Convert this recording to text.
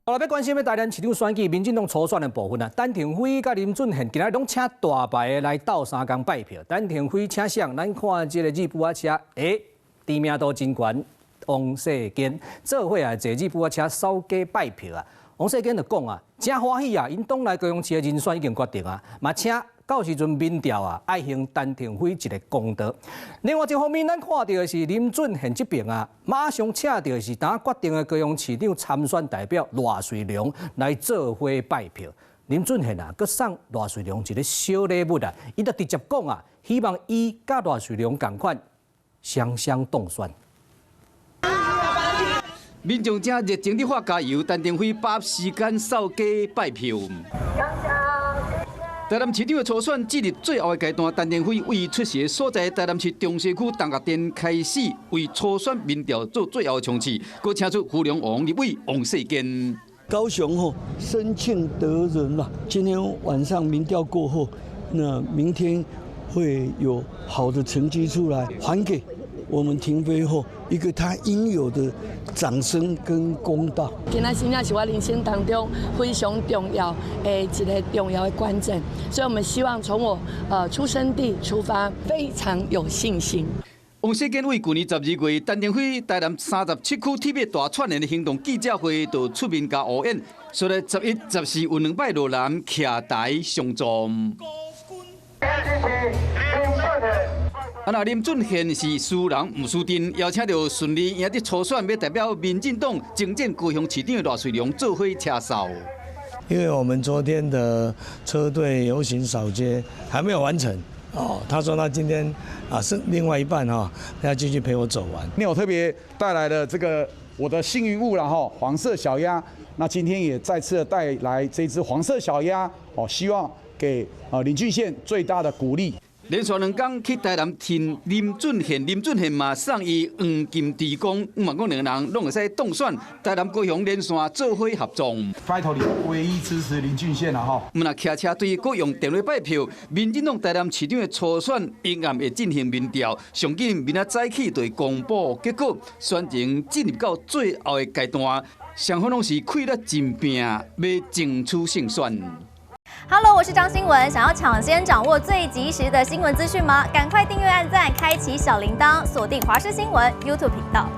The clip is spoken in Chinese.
后来要关心要台南市长选举，民进党初选的部分啊，陈廷辉甲林俊宪今日拢请大牌的来斗三工拜票。陈廷辉请上，咱看这个日本仔车，知名度真悬，王世坚做伙啊，坐日本仔车扫街拜票啊。王世坚就讲啊，真欢喜啊，因党内高雄市的人选已经决定啊，嘛请。 到时阵民调啊，爱行陈廷辉一个公道。另外一方面，咱看到的是林俊宪这边啊，马上请到的是当决定的高雄市长参选代表赖瑞良来做伙拜票。林俊宪啊，佮送赖瑞良一个小礼物啊，伊就直接讲啊，希望伊甲赖瑞良同款双双当选。 民众正热情地发加油，陈廷辉把握时间扫街拜票。 台南市长的初选进入最后的阶段，陈廷辉为出席所在台南市中西区东华店开始为初选民调做最后的冲刺，佮请出胡良王立委王世坚。高雄深庆得人啦，今天晚上民调过后，那明天会有好的成绩出来，还给我们廷辉后一个他应有的掌声跟公道。今仔真正是我人生当中非常重要的一个重要的关键，所以我们希望从我出生地出发，非常有信心。王世坚为去年12月陈廷辉台南37区特别大串联的行动记者会，就出面加乌演，说咧11、14有2摆落南徛台相助。林俊宪是输人唔输阵，邀请到顺利赢得初选，要代表民进党征战高雄市长的赖瑞良做伙车扫。因为我们昨天的车队游行扫街还没有完成哦，他说他今天是另外一半他要继续陪我走完。那我特别带来了这个我的幸运物了哈，黄色小鸭。那今天也再次的带来这只黄色小鸭哦，希望给林俊宪最大的鼓励。 连续2天去台南听林俊宪嘛送伊黄金地公，嘛讲2个人拢会使当选台南高雄连线做伙合作。拜托你唯一支持林俊宪啦哈！唔那骑车对各用电话拜票，民进党台南市长的初选阴暗会进行民调，上紧明仔早起就会公布结果，选情进入到最后的阶段，双方拢是开了真拼，要争取胜选。 Hello， 我是张新文。想要抢先掌握最及时的新闻资讯吗？赶快订阅、按赞、开启小铃铛，锁定华视新闻 YouTube 频道。